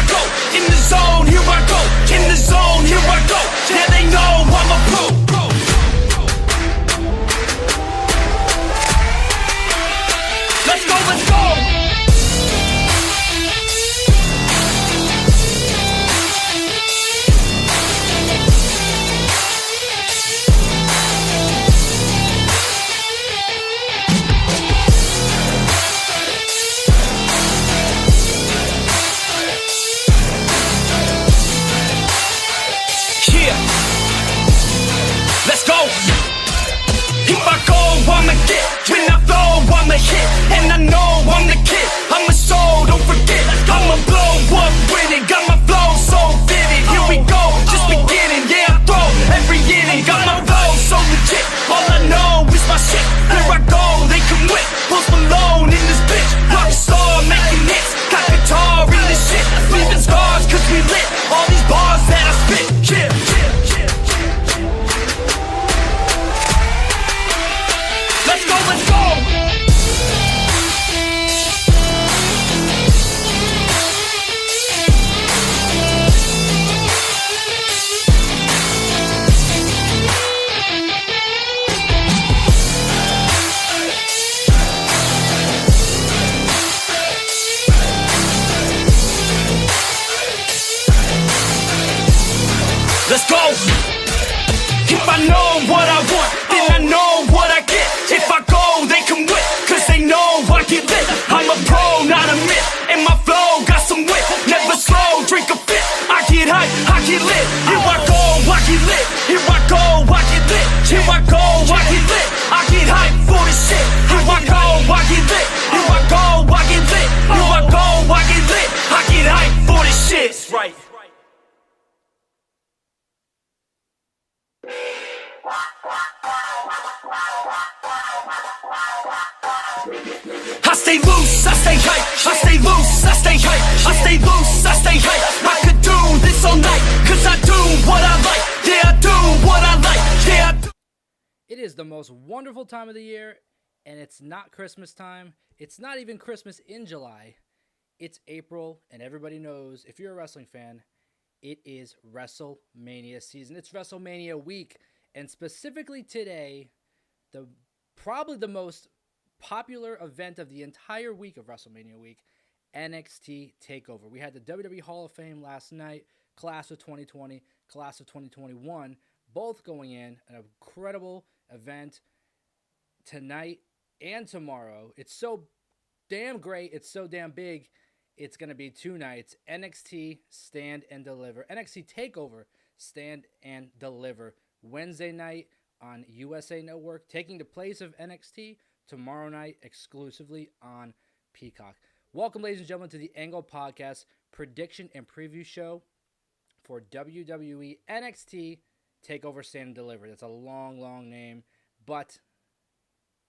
I go. In the zone, here I go. In the zone, here I go. Yeah, they know I'm a pro. Let's go, let's go. Let's go. If I go, I'ma get. When I flow, I'ma hit. And I know I'm the kid. I'm a soul, don't forget. I'ma blow up winning. Got my flow so vivid. Here we go, just beginning. Yeah, I throw every inning. Got my flow so legit. All I know is my shit. Here I go, they come with. Post Malone in this bitch. Rockstar making hits. Got guitar in this shit. Leaving scars cause we lit. All these bars that I spit. Yeah. Let's go, let's go! Let's go! If I know what I want, then I know what I get. If I go, they come with, cause they know I get lit. I'm a pro, not a myth, and my flow got some wit. Never slow, drink a fit. I get hype, I get lit. Here I go, I get lit. Here I go, I get lit. Here I go, I get lit. I get hype for this shit. Here I go, I get lit. Here I go, I get lit. Here I go, I get lit. I get hype for this shit. That's right. I stay loose, I stay hype. I stay loose, I stay hype. I stay loose, I stay hype. I could do this all night, cause I do what I like. Yeah, I do what I like. Yeah, I do. It is the most wonderful time of the year, and it's not Christmas time. It's not even Christmas in July. It's April, and everybody knows, if you're a wrestling fan, it is WrestleMania season. It's WrestleMania week, and specifically today, probably the most popular event of the entire week of WrestleMania week, NXT TakeOver. We had the WWE Hall of Fame last night, class of 2020, class of 2021, both going in, an incredible event tonight and tomorrow. It's so damn great. It's so damn big. It's going to be 2 nights, NXT Stand and Deliver, NXT TakeOver Stand and Deliver, Wednesday night on USA Network, taking the place of NXT tomorrow night exclusively on Peacock. Welcome, ladies and gentlemen, to the Angle Podcast prediction and preview show for WWE NXT TakeOver Stand and Deliver. That's a long, long name, but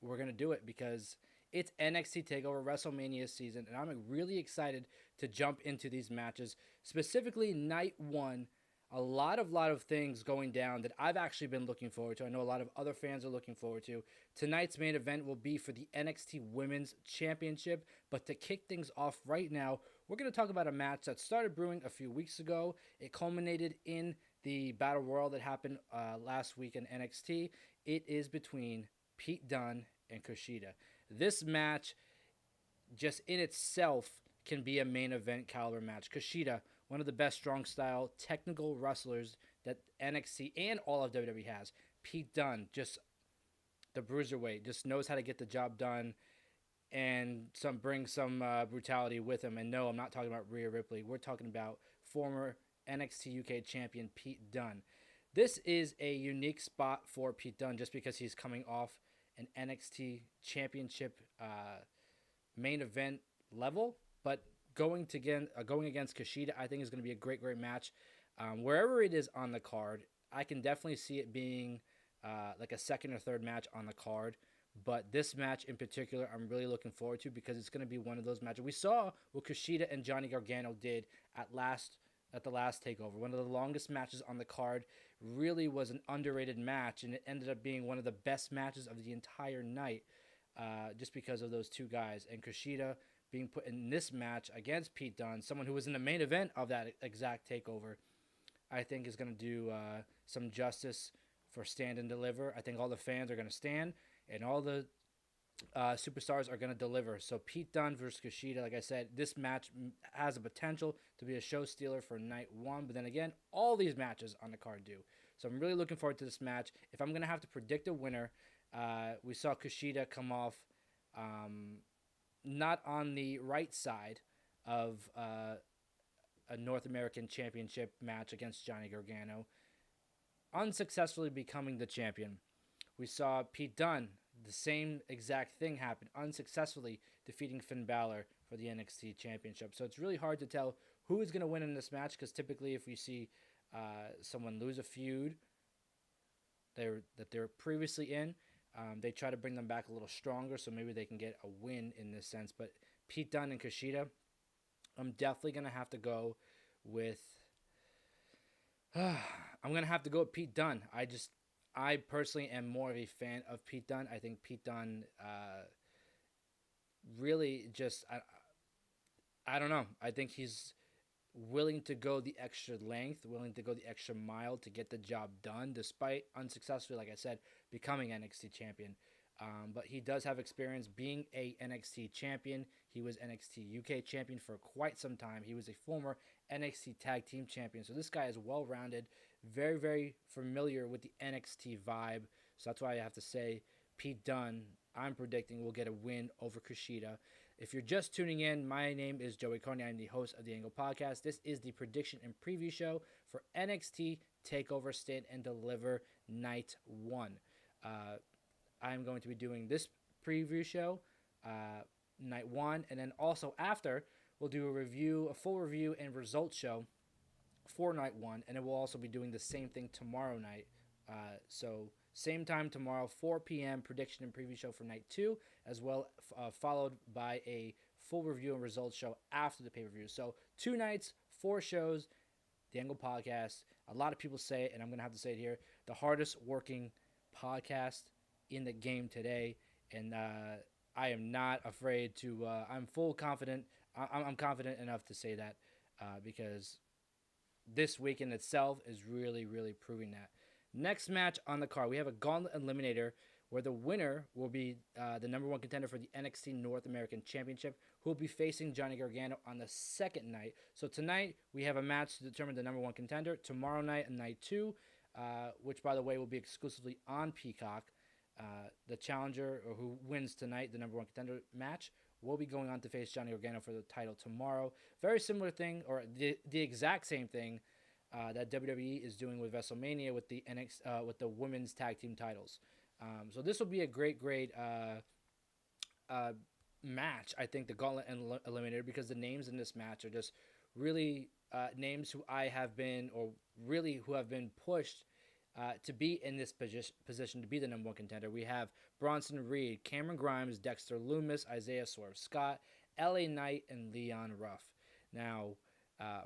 we're going to do it because it's NXT TakeOver WrestleMania season, and I'm really excited to jump into these matches, specifically night one. A lot of things going down that I've actually been looking forward to. I know a lot of other fans are looking forward to. Tonight's main event will be for the NXT Women's Championship, but to kick things off right now, we're going to talk about a match that started brewing a few weeks ago. It culminated in the Battle Royal that happened last week in NXT. It is between Pete Dunne and Kashida. This match, just in itself, can be a main event caliber match. Kashida, one of the best strong style technical wrestlers that NXT and all of WWE has. Pete Dunne, just the bruiserweight, just knows how to get the job done and bring some brutality with him. And no, I'm not talking about Rhea Ripley. We're talking about former NXT UK champion Pete Dunne. This is a unique spot for Pete Dunne just because he's coming off an NXT championship main event level, but going against Kashida, I think is going to be a great match. Wherever it is on the card, I can definitely see it being like a second or third match on the card. But this match in particular, I'm really looking forward to because it's going to be one of those matches. We saw what Kashida and Johnny Gargano did at the last TakeOver. One of the longest matches on the card. Really was an underrated match, and it ended up being one of the best matches of the entire night just because of those two guys. And Kashida being put in this match against Pete Dunne, someone who was in the main event of that exact takeover, I think is going to do some justice for Stand and Deliver. I think all the fans are going to stand, and all the superstars are going to deliver. So Pete Dunne versus Kashida, like I said, this match has a potential to be a show stealer for night one. But then again, all these matches on the card do. So I'm really looking forward to this match. If I'm going to have to predict a winner, we saw Kashida come off not on the right side of a North American Championship match against Johnny Gargano, unsuccessfully becoming the champion. We saw Pete Dunne, the same exact thing happen, unsuccessfully defeating Finn Balor for the NXT Championship. So it's really hard to tell who is going to win in this match, because typically if we see someone lose a feud that they're previously in, they try to bring them back a little stronger, so maybe they can get a win in this sense. But Pete Dunne and Kashida, I'm definitely going to have to go with... I'm going to have to go with Pete Dunne. I personally am more of a fan of Pete Dunne. I think Pete Dunne really just... I don't know. I think he's willing to go the extra length, willing to go the extra mile to get the job done, despite unsuccessfully, like I said, becoming NXT champion. But he does have experience being a NXT champion. He was NXT UK champion for quite some time. He was a former NXT tag team champion. So this guy is well-rounded, very, very familiar with the NXT vibe. So that's why I have to say Pete Dunne, I'm predicting, will get a win over Kashida. If you're just tuning in, my name is Joey Karni. I'm the host of the Angle Podcast. This is the prediction and preview show for NXT TakeOver Stand and Deliver Night 1. I'm going to be doing this preview show, Night 1, and then also after, we'll do a full review and results show for Night 1, and then we'll also be doing the same thing tomorrow night. So same time tomorrow, 4 p.m. prediction and preview show for Night 2, as well followed by a full review and results show after the pay-per-view. So 2 nights, 4 shows, the Angle Podcast. A lot of people say it, and I'm going to have to say it here, the hardest working podcast in the game today, and I am not afraid to, I'm confident enough to say that because this week in itself is really, really proving that. Next match on the card, we have a Gauntlet Eliminator where the winner will be the number 1 contender for the NXT North American Championship, who will be facing Johnny Gargano on the second night. So tonight, we have a match to determine the number 1 contender. Tomorrow night, Night 2, which, by the way, will be exclusively on Peacock. The challenger, or who wins tonight, the number 1 contender match, will be going on to face Johnny Gargano for the title tomorrow. Very similar thing, or the exact same thing that WWE is doing with WrestleMania with the with the women's tag team titles. So this will be a great match. I think the Gauntlet Eliminator, because the names in this match are just really names who have been pushed to be in this position to be the number 1 contender. We have Bronson Reed, Cameron Grimes, Dexter Lumis, Isaiah Swerve Scott, LA Knight, and Leon Ruff. Now,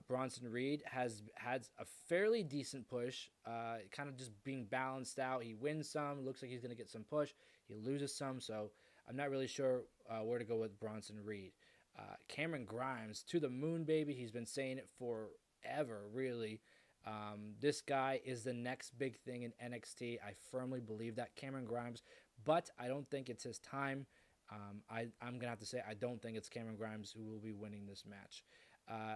Bronson Reed has had a fairly decent push, kind of just being balanced out. He wins some, looks like he's going to get some push. He loses some, so I'm not really sure where to go with Bronson Reed. Cameron Grimes, to the moon, baby. He's been saying it forever, really. This guy is the next big thing in NXT. I firmly believe that, Cameron Grimes, but I don't think it's his time. I'm going to have to say I don't think it's Cameron Grimes who will be winning this match.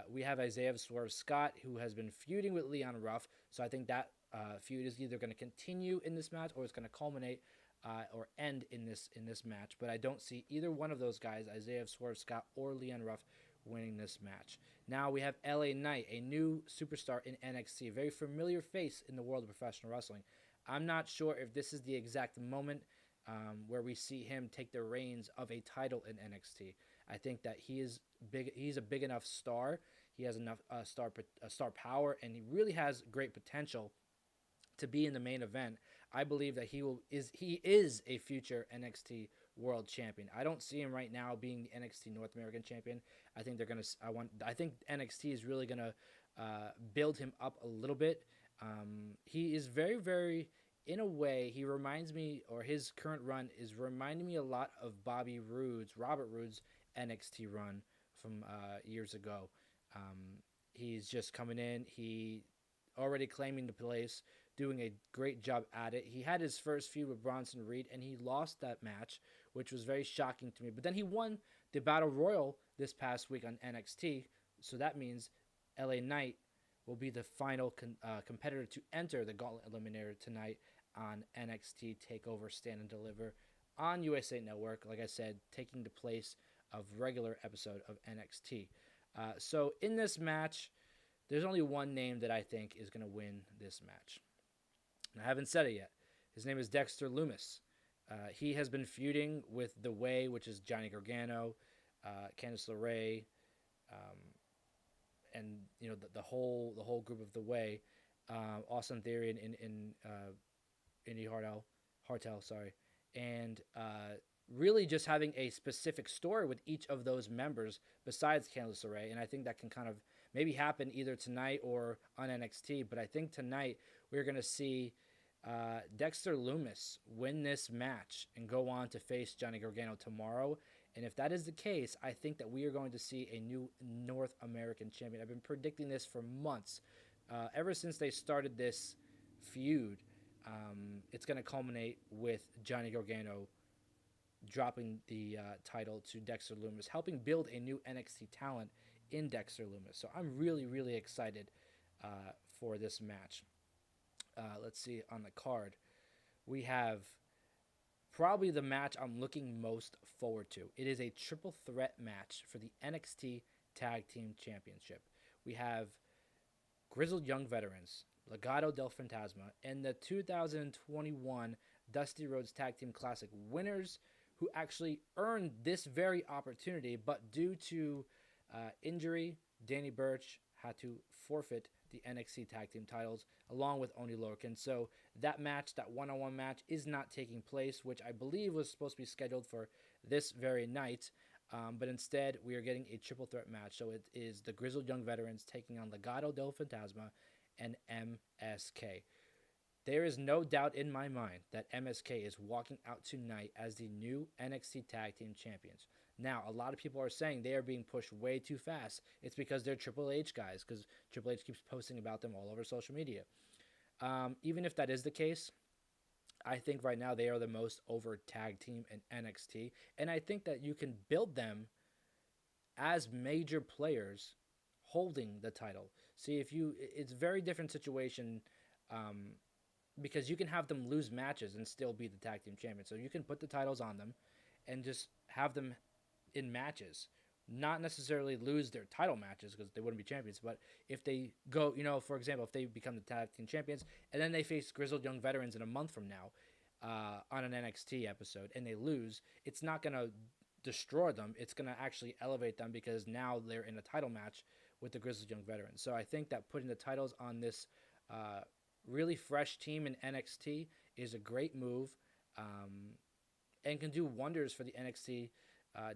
We have Isaiah Swerve Scott, who has been feuding with Leon Ruff, so I think that feud is either going to continue in this match or it's going to culminate or end in this match. But I don't see either one of those guys, Isaiah Swerve Scott or Leon Ruff, winning this match. Now we have LA Knight, a new superstar in NXT, a very familiar face in the world of professional wrestling. I'm not sure if this is the exact moment where we see him take the reins of a title in NXT. I think that he is big. He's a big enough star. He has enough star power, and he really has great potential to be in the main event. I believe that he is a future NXT World Champion. I don't see him right now being the NXT North American Champion. I think I think NXT is really gonna build him up a little bit. He is very, very in a way, he reminds me, or his current run is reminding me a lot of Robert Roode's NXT run from years ago. He's just coming in. He already claiming the place, doing a great job at it. He had his first feud with Bronson Reed, and he lost that match, which was very shocking to me. But then he won the Battle Royal this past week on NXT, so that means LA Knight will be the final competitor to enter the Gauntlet Eliminator tonight on NXT TakeOver Stand and Deliver on USA Network. Like I said, taking the place of regular episode of NXT. So in this match, there's only one name that I think is going to win this match. And I haven't said it yet. His name is Dexter Lumis. He has been feuding with The Way, which is Johnny Gargano, Candice LeRae, and the whole group of The Way, Austin Theory and Indy Hartel, sorry, and really just having a specific story with each of those members besides Candice LeRae, and I think that can kind of maybe happen either tonight or on NXT. But I think tonight we're going to see Dexter Lumis win this match and go on to face Johnny Gargano tomorrow. And if that is the case, I think that we are going to see a new North American champion. I've been predicting this for months. Ever since they started this feud, it's going to culminate with Johnny Gargano dropping the title to Dexter Lumis, helping build a new NXT talent in Dexter Lumis. So I'm really, really excited for this match. Let's see on the card. We have probably the match I'm looking most forward to. It is a triple threat match for the NXT Tag Team Championship. We have Grizzled Young Veterans, Legado del Fantasma, and the 2021 Dusty Rhodes Tag Team Classic winners, who actually earned this very opportunity, but due to injury, Danny Burch had to forfeit the NXT Tag Team titles along with Oney Lorcan. So that match, that one-on-one match, is not taking place, which I believe was supposed to be scheduled for this very night. But instead, we are getting a triple threat match. So it is the Grizzled Young Veterans taking on Legado del Fantasma and MSK. There is no doubt in my mind that MSK is walking out tonight as the new NXT Tag Team Champions. Now, a lot of people are saying they are being pushed way too fast. It's because they're Triple H guys, because Triple H keeps posting about them all over social media. Even if that is the case, I think right now they are the most over tag team in NXT. And I think that you can build them as major players holding the title. See, it's a very different situation, because you can have them lose matches and still be the tag team champion. So you can put the titles on them and just have them in matches, not necessarily lose their title matches because they wouldn't be champions. But if they go, for example, if they become the tag team champions and then they face Grizzled Young Veterans in a month from now on an NXT episode and they lose, it's not going to destroy them. It's going to actually elevate them because now they're in a title match with the Grizzled Young Veterans. So I think that putting the titles on this really fresh team in NXT is a great move, and can do wonders for the NXT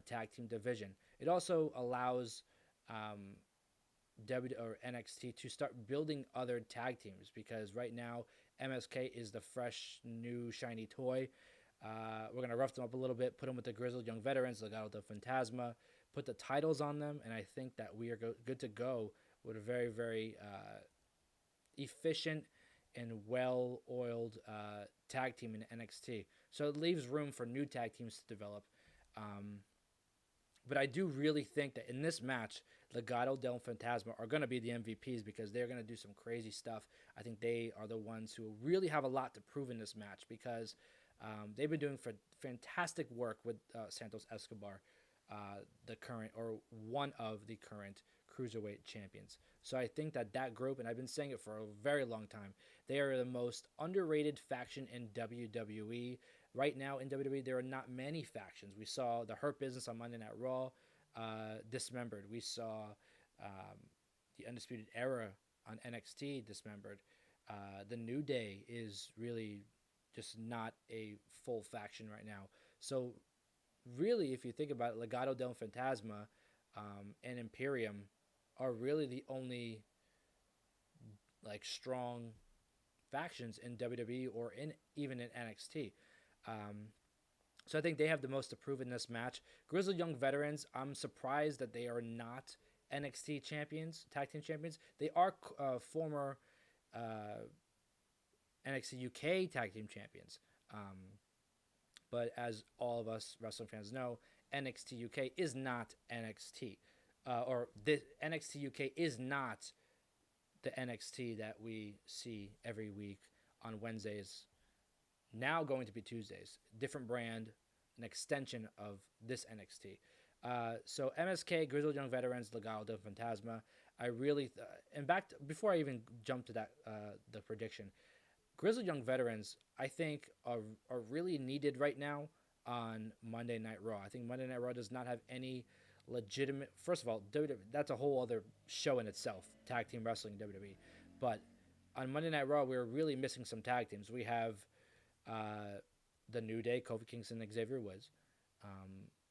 tag team division. It also allows NXT to start building other tag teams, because right now MSK is the fresh, new, shiny toy. We're going to rough them up a little bit, put them with the Grizzled Young Veterans, Legado del Fantasma, put the titles on them, and I think that we are good to go with a very, very efficient and well-oiled tag team in NXT. So it leaves room for new tag teams to develop. But I do really think that in this match, Legado del Fantasma are going to be the MVPs because they're going to do some crazy stuff. I think they are the ones who really have a lot to prove in this match because they've been doing fantastic work with Santos Escobar, the current or one of the current Cruiserweight champions. So I think that group, and I've been saying it for a very long time, they are the most underrated faction in WWE. Right now in WWE, there are not many factions. We saw the Hurt Business on Monday Night Raw dismembered. We saw the Undisputed Era on NXT dismembered. The New Day is really just not a full faction right now. So really, if you think about it, Legado del Fantasma and Imperium are really the only strong factions in WWE or even in NXT. So I think they have the most to prove in this match. Grizzled Young Veterans, I'm surprised that they are not NXT champions, tag team champions. They are former NXT UK tag team champions. But as all of us wrestling fans know, NXT UK is not NXT. Or the NXT UK is not the NXT that we see every week on Wednesdays, now going to be Tuesdays. Different brand, an extension of this NXT. So MSK, Grizzled Young Veterans, Legado del Fantasma. I really, before I even jump to that, the prediction, Grizzled Young Veterans, I think, are really needed right now on Monday Night Raw. I think Monday Night Raw does not have any legitimate. First of all, WWE, that's a whole other show in itself, tag team wrestling WWE. But on Monday Night Raw, we're really missing some tag teams. We have the New Day, Kofi Kingston, and Xavier Woods,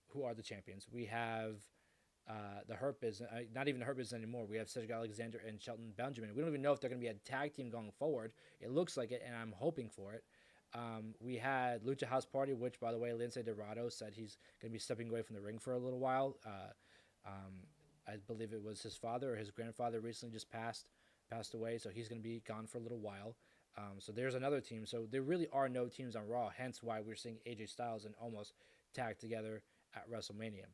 who are the champions. We have the Hurt Business, not even the Hurt Business anymore. We have Cedric Alexander and Shelton Benjamin. We don't even know if they're going to be a tag team going forward. It looks like it, and I'm hoping for it. We had Lucha House Party, which, by the way, Lince Dorado said he's going to be stepping away from the ring for a little while. I believe it was his father or his grandfather recently just passed away, so he's going to be gone for a little while. So there's another team. So there really are no teams on Raw, hence why we're seeing AJ Styles and almost tagged together at WrestleMania.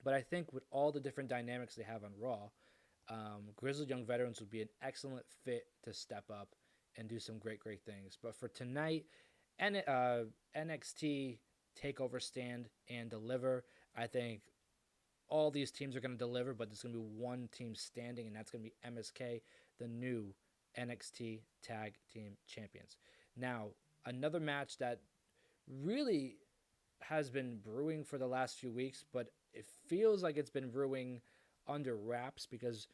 But I think with all the different dynamics they have on Raw, Grizzled Young Veterans would be an excellent fit to step up and do some great things. But for tonight, NXT TakeOver, Stand and Deliver, I think all these teams are going to deliver, but there's going to be one team standing, and that's going to be MSK, the new NXT Tag Team Champions. Now, another match that really has been brewing for the last few weeks, but it feels like it's been brewing under wraps because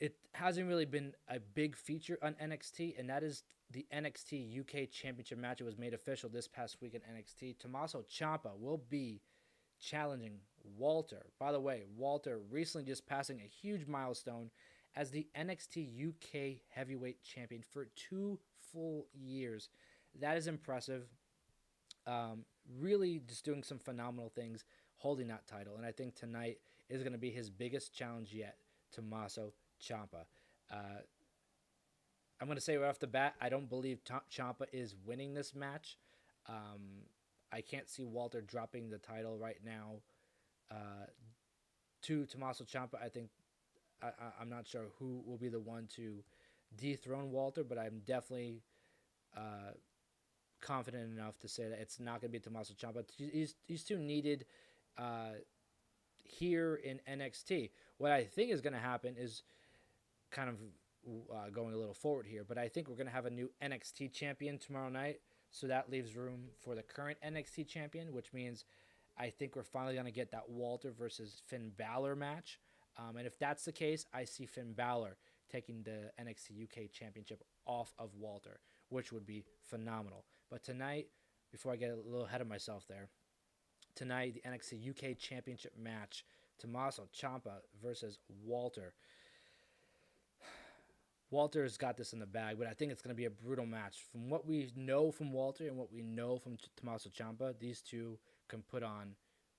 it hasn't really been a big feature on NXT, and that is the NXT UK Championship match. It was made official this past week in NXT. Tommaso Champa will be challenging Walter. By the way, Walter recently just passing a huge milestone as the NXT UK Heavyweight Champion for 2 full years. That is impressive. Really just doing some phenomenal things, holding that title. And I think tonight is going to be his biggest challenge yet, Tommaso Champa. I'm going to say right off the bat, I don't believe Champa is winning this match. I can't see Walter dropping the title right now to Tommaso Ciampa. I think I'm not sure who will be the one to dethrone Walter, but I'm definitely confident enough to say that it's not going to be Tommaso Ciampa. He's too needed here in NXT. What I think is going to happen is kind of going a little forward here, but I think we're going to have a new NXT champion tomorrow night. So that leaves room for the current NXT champion, which means I think we're finally going to get that Walter versus Finn Balor match. And if that's the case, I see Finn Balor taking the NXT UK championship off of Walter, which would be phenomenal. But tonight, before I get a little ahead of myself there, tonight, the NXT UK championship match, Tommaso Ciampa versus Walter. Walter's got this in the bag, but I think it's going to be a brutal match. From what we know from Walter and what we know from Tommaso Ciampa, these two can put on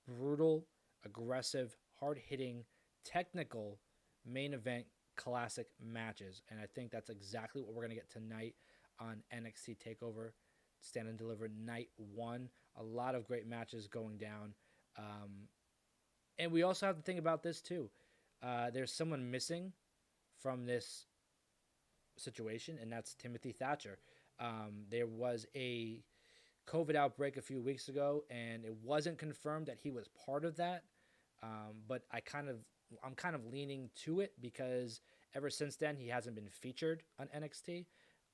brutal, aggressive, hard-hitting, technical main event classic matches. And I think that's exactly what we're going to get tonight on NXT TakeOver, Stand and Deliver Night 1. A lot of great matches going down. And we also have to think about this too. There's someone missing from this situation, and that's Timothy Thatcher. There was a COVID outbreak a few weeks ago, and it wasn't confirmed that he was part of that. But I'm kind of leaning to it because ever since then he hasn't been featured on NXT,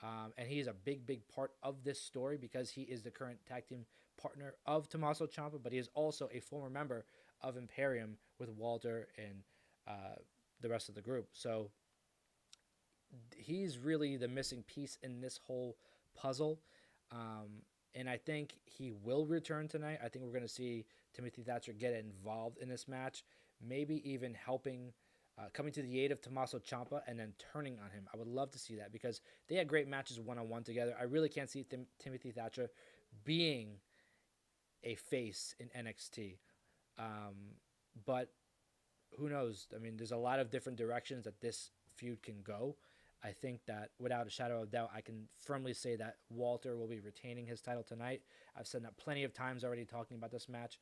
and he's a big part of this story because he is the current tag team partner of Tommaso Ciampa, but he is also a former member of Imperium with Walter and the rest of the group. So he's really the missing piece in this whole puzzle. And I think he will return tonight. I think we're going to see Timothy Thatcher get involved in this match, maybe even helping coming to the aid of Tommaso Champa and then turning on him. I would love to see that because they had great matches one-on-one together. I really can't see Timothy Thatcher being a face in NXT. But who knows? I mean, there's a lot of different directions that this feud can go. I think that without a shadow of doubt, I can firmly say that Walter will be retaining his title tonight. I've said that plenty of times already talking about this match.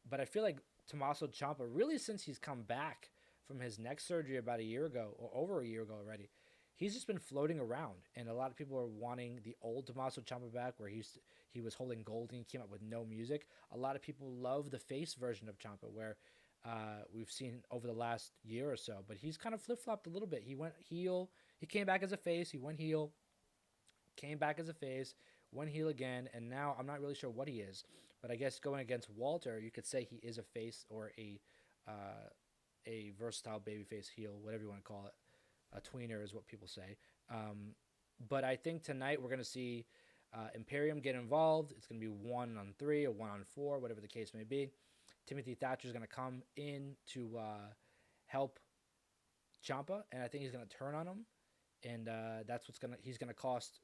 But I feel like Tommaso Ciampa, really since he's come back from his neck surgery about a year ago, or over a year ago already, he's just been floating around. And a lot of people are wanting the old Tommaso Ciampa back where he was holding gold and he came up with no music. A lot of people love the face version of Ciampa where we've seen over the last year or so, but he's kind of flip-flopped a little bit. He went heel, he came back as a face, he went heel, came back as a face, went heel again, and now I'm not really sure what he is, but I guess going against Walter, you could say he is a face or a versatile babyface heel, whatever you want to call it. A tweener is what people say. But I think tonight we're going to see Imperium get involved. It's going to be 1-on-3 or 1-on-4, whatever the case may be. Timothy Thatcher is going to come in to help Ciampa, and I think he's going to turn on him, and that's he's going to cost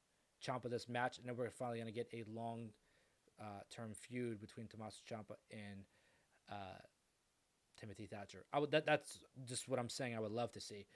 Ciampa this match, and then we're finally going to get a long-term feud between Tommaso Ciampa and Timothy Thatcher. That's just what I'm saying. I would love to see.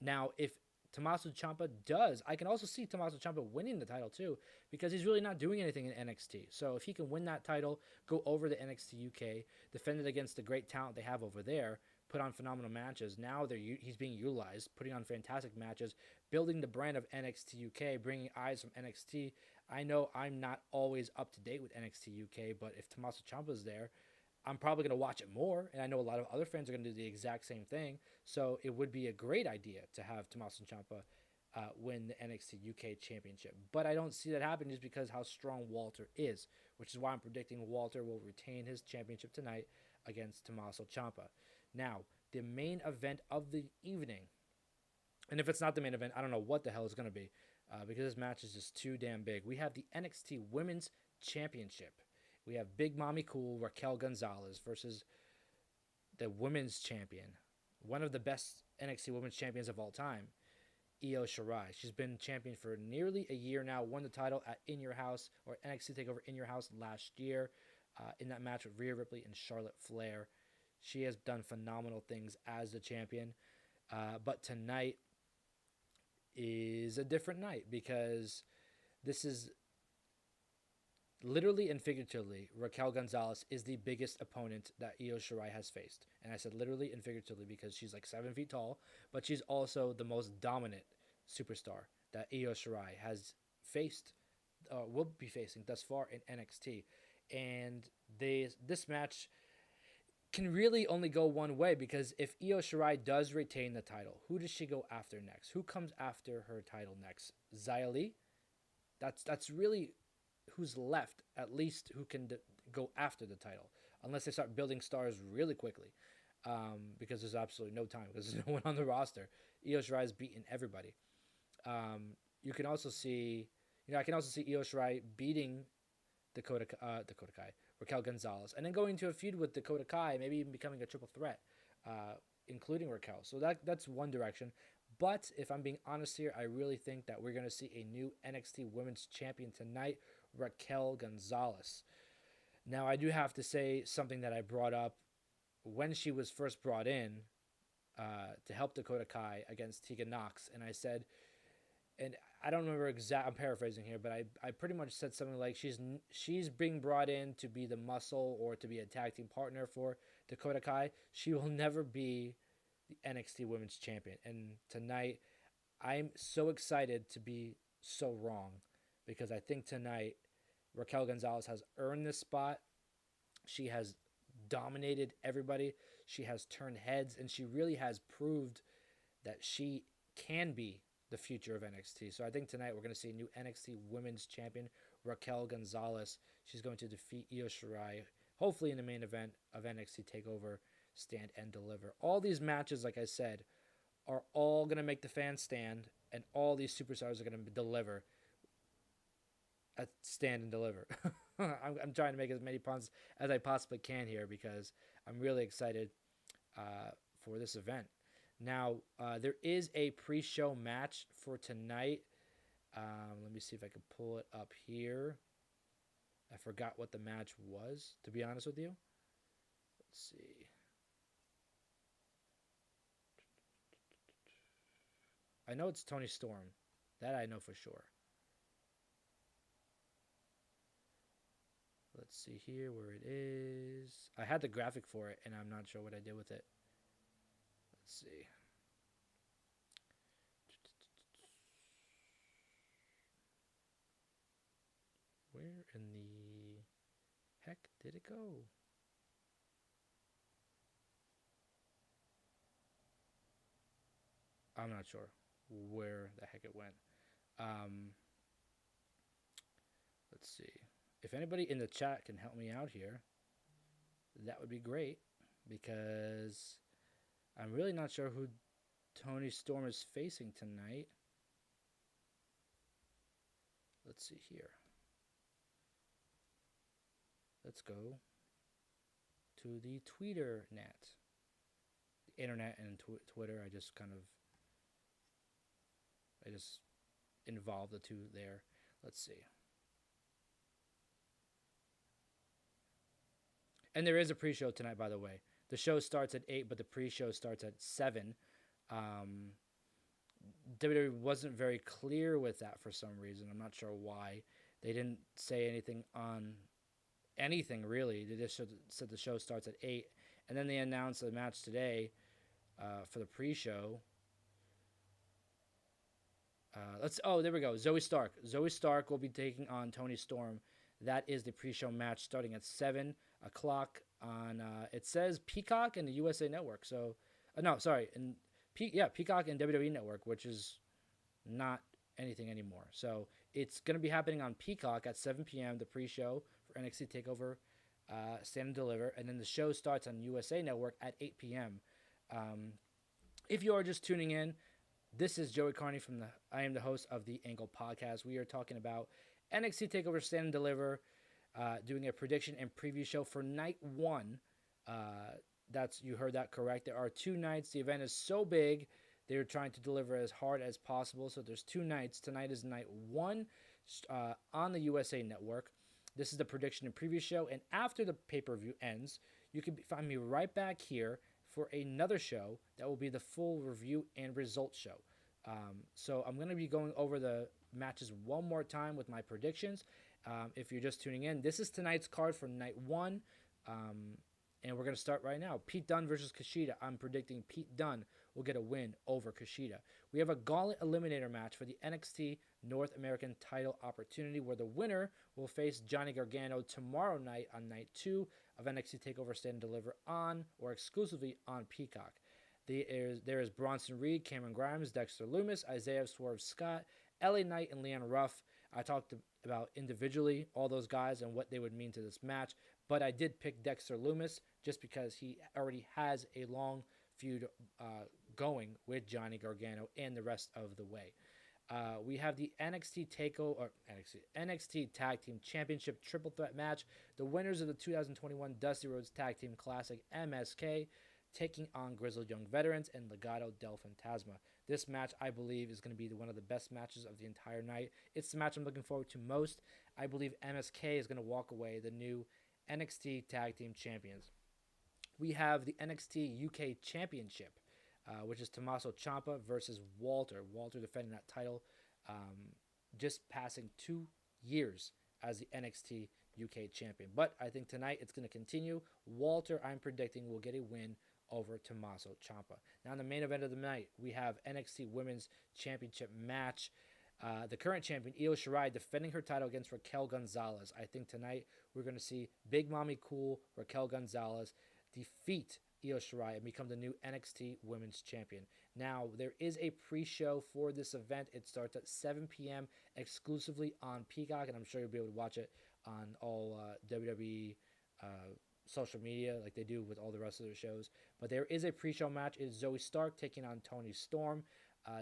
Now, if Tommaso Ciampa does, I can also see Tommaso Ciampa winning the title too, because he's really not doing anything in NXT. So if he can win that title, go over to NXT UK, defend it against the great talent they have over there, put on phenomenal matches. Now he's being utilized, putting on fantastic matches, building the brand of NXT UK, bringing eyes from NXT. I know I'm not always up to date with NXT UK, but if Tommaso Ciampa is there, I'm probably going to watch it more, and I know a lot of other fans are going to do the exact same thing, so it would be a great idea to have Tommaso Ciampa win the NXT UK Championship. But I don't see that happening just because how strong Walter is, which is why I'm predicting Walter will retain his championship tonight against Tommaso Ciampa. Now, the main event of the evening, and if it's not the main event, I don't know what the hell it's going to be, because this match is just too damn big. We have the NXT Women's Championship. We have Big Mommy Cool Raquel Gonzalez versus the women's champion, one of the best NXT women's champions of all time, Io Shirai. She's been champion for nearly a year now, won the title at In Your House, or NXT TakeOver In Your House last year, in that match with Rhea Ripley and Charlotte Flair. She has done phenomenal things as the champion, but tonight is a different night because this is literally and figuratively, Raquel Gonzalez is the biggest opponent that Io Shirai has faced. And I said literally and figuratively because she's like 7 feet tall, but she's also the most dominant superstar that Io Shirai has faced, will be facing thus far in NXT. And this match can really only go one way because if Io Shirai does retain the title, who does she go after next? Who comes after her title next? Xia Li? That's really who's left, at least who can go after the title, unless they start building stars really quickly, because there's absolutely no time because there's no one on the roster. Io Shirai has beaten everybody. You can also see, I can also see Io Shirai beating Dakota Kai, Raquel Gonzalez, and then going to a feud with Dakota Kai, maybe even becoming a triple threat, including Raquel. So that's one direction. But if I'm being honest here, I really think that we're going to see a new NXT Women's Champion tonight, Raquel Gonzalez. Now, I do have to say something that I brought up when she was first brought in to help Dakota Kai against Tegan Nox. And I said, and I don't remember I'm paraphrasing here, but I pretty much said something like she's being brought in to be the muscle or to be a tag team partner for Dakota Kai. She will never be the NXT Women's Champion. And tonight, I'm so excited to be so wrong because I think tonight Raquel Gonzalez has earned this spot. She has dominated everybody. She has turned heads, and she really has proved that she can be the future of NXT. So I think tonight we're going to see a new NXT Women's Champion, Raquel Gonzalez. She's going to defeat Io Shirai, hopefully in the main event of NXT TakeOver Stand and Deliver. All these matches, like I said, are all going to make the fans stand, and all these superstars are going to deliver at Stand and Deliver. I'm trying to make as many puns as I possibly can here because I'm really excited for this event. Now, there is a pre-show match for tonight. Let me see if I can pull it up here. I forgot what the match was, to be honest with you. Let's see. I know it's Toni Storm. That I know for sure. Let's see here where it is. I had the graphic for it, and I'm not sure what I did with it. Let's see. Where in the heck did it go? I'm not sure where the heck it went. Let's see. If anybody in the chat can help me out here, that would be great, because I'm really not sure who Toni Storm is facing tonight. Let's see here. Let's go to the Twitter net. The internet and Twitter, I just involve the two there. Let's see. And there is a pre-show tonight, by the way. The show starts at 8, but the pre-show starts at 7. WWE wasn't very clear with that for some reason. I'm not sure why. They didn't say anything on anything, really. They just said the show starts at 8. And then they announced the match today for the pre-show. There we go. Zoe Stark. Zoe Stark will be taking on Toni Storm. That is the pre-show match starting at 7 o'clock on, it says Peacock and the USA Network. So, Peacock and WWE Network, which is not anything anymore. So, it's going to be happening on Peacock at 7 p.m., the pre-show for NXT TakeOver, Stand and Deliver. And then the show starts on USA Network at 8 p.m. If you are just tuning in, this is Joey Karni I am the host of the Angle Podcast. We are talking about NXT TakeOver Stand and Deliver, doing a prediction and preview show for night 1. You heard that correct. There are 2 nights. The event is so big, they're trying to deliver as hard as possible. So there's 2 nights. Tonight is night 1 on the USA Network. This is the prediction and preview show. And after the pay-per-view ends, you can find me right back here for another show that will be the full review and results show. So I'm going to be going over the matches one more time with my predictions. If you're just tuning in, this is tonight's card for night 1. And we're going to start right now. Pete Dunn versus Kashida. I'm predicting Pete Dunn will get a win over Kashida. We have a Gauntlet Eliminator match for the NXT North American title opportunity, where the winner will face Johnny Gargano tomorrow night on night 2 of NXT TakeOver Stand and Deliver on, or exclusively on Peacock. There is Bronson Reed, Cameron Grimes, Dexter Lumis, Isaiah Swerve Scott, LA Knight, and Leon Ruff. I talked about individually all those guys and what they would mean to this match, but I did pick Dexter Lumis just because he already has a long feud going with Johnny Gargano and the rest of the way. We have the NXT Tag Team Championship Triple Threat match. The winners of the 2021 Dusty Rhodes Tag Team Classic, MSK, taking on Grizzled Young Veterans and Legado del Fantasma. This match, I believe, is going to be one of the best matches of the entire night. It's the match I'm looking forward to most. I believe MSK is going to walk away the new NXT Tag Team Champions. We have the NXT UK Championship, which is Tommaso Champa versus Walter. Walter defending that title, just passing 2 years as the NXT UK Champion. But I think tonight it's going to continue. Walter, I'm predicting, will get a win over Tommaso Ciampa. Now, in the main event of the night, we have NXT Women's Championship match. The current champion, Io Shirai, defending her title against Raquel Gonzalez. I think tonight we're going to see Big Mommy Cool Raquel Gonzalez defeat Io Shirai and become the new NXT Women's Champion. Now, there is a pre-show for this event. It starts at 7 p.m. exclusively on Peacock, and I'm sure you'll be able to watch it on all WWE social media like they do with all the rest of their shows. But there is a pre-show match. It is Zoe Stark taking on Toni Storm.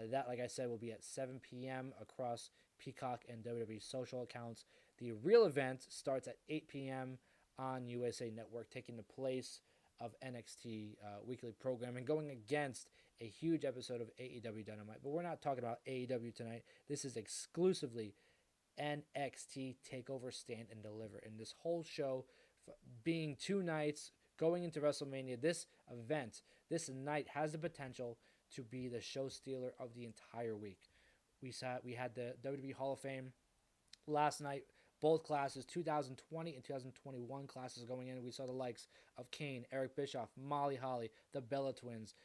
That, like I said, will be at 7 p.m. across Peacock and WWE social accounts. The real event starts at 8 p.m. on USA Network, taking the place of NXT weekly programming, going against a huge episode of AEW Dynamite. But we're not talking about AEW tonight. This is exclusively NXT TakeOver Stand and Deliver. And this whole show being 2 nights going into WrestleMania, this event, this night has the potential to be the show stealer of the entire week. We had the WWE Hall of Fame last night. Both classes, 2020 and 2021 classes going in. We saw the likes of Kane, Eric Bischoff, Molly Holly, the Bella Twins,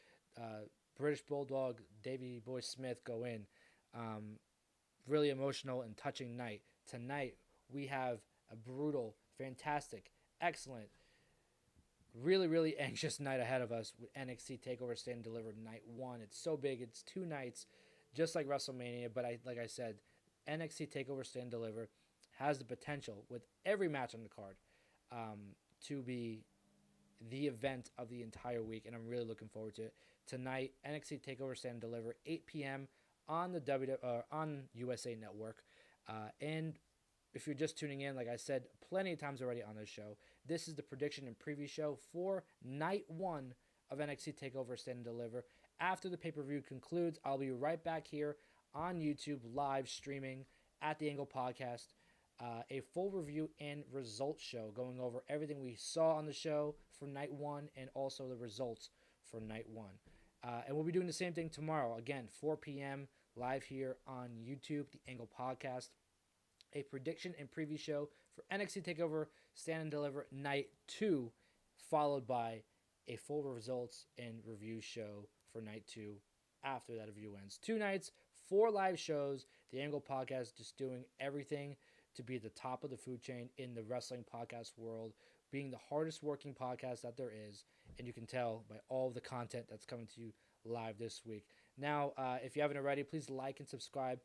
British Bulldog, Davey Boy Smith go in. Really emotional and touching night. Tonight, we have a brutal, fantastic, excellent, really, really anxious night ahead of us with NXT TakeOver Stand and Deliver Night 1. It's so big. It's 2 nights, just like WrestleMania. But like I said, NXT TakeOver Stand and Deliver has the potential, with every match on the card, to be the event of the entire week, and I'm really looking forward to it. Tonight, NXT TakeOver Stand and Deliver, 8 p.m. on the on USA Network. And if you're just tuning in, like I said plenty of times already on this show, this is the prediction and preview show for Night 1 of NXT TakeOver Stand and Deliver. After the pay-per-view concludes, I'll be right back here on YouTube, live streaming at the Angle Podcast. A full review and results show going over everything we saw on the show for Night 1 and also the results for Night 1. And we'll be doing the same thing tomorrow. Again, 4 p.m. live here on YouTube, the Angle Podcast. A prediction and preview show for NXT TakeOver Stand and Deliver Night 2, followed by a full results and review show for Night 2 after that review ends. 2 nights, 4 live shows. The Angle Podcast just doing everything to be the top of the food chain in the wrestling podcast world, being the hardest working podcast that there is, and you can tell by all the content that's coming to you live this week. Now, if you haven't already, please like and subscribe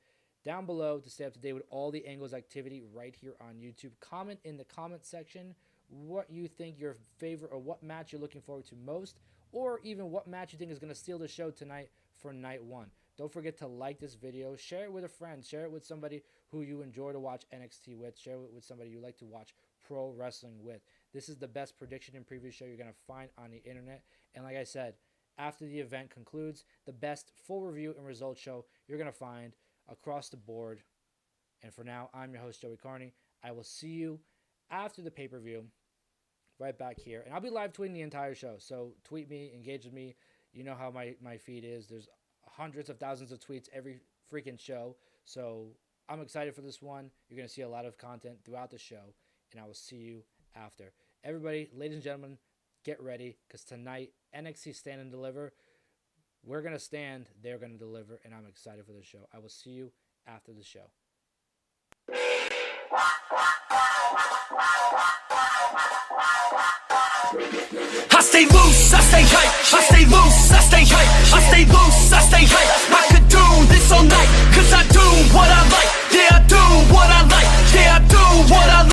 down below to stay up to date with all the Angles activity right here on YouTube. Comment in the comment section what you think your favorite, or what match you're looking forward to most, or even what match you think is going to steal the show tonight for Night 1. Don't forget to like this video, share it with a friend, share it with somebody who you enjoy to watch NXT with, share it with somebody you like to watch pro wrestling with. This is the best prediction and preview show you're going to find on the internet. And like I said, after the event concludes, the best full review and results show you're going to find across the board. And for now, I'm your host, Joey Karni. I will see you after the pay-per-view right back here. And I'll be live tweeting the entire show. So tweet me, engage with me. You know how my feed is. There's hundreds of thousands of tweets every freaking show. So I'm excited for this one. You're going to see a lot of content throughout the show, and I will see you after. Everybody, ladies and gentlemen, get ready, because tonight, NXT Stand and Deliver, we're going to stand, they're going to deliver, and I'm excited for the show. I will see you after the show. I stay loose, I stay hype, I stay loose, I stay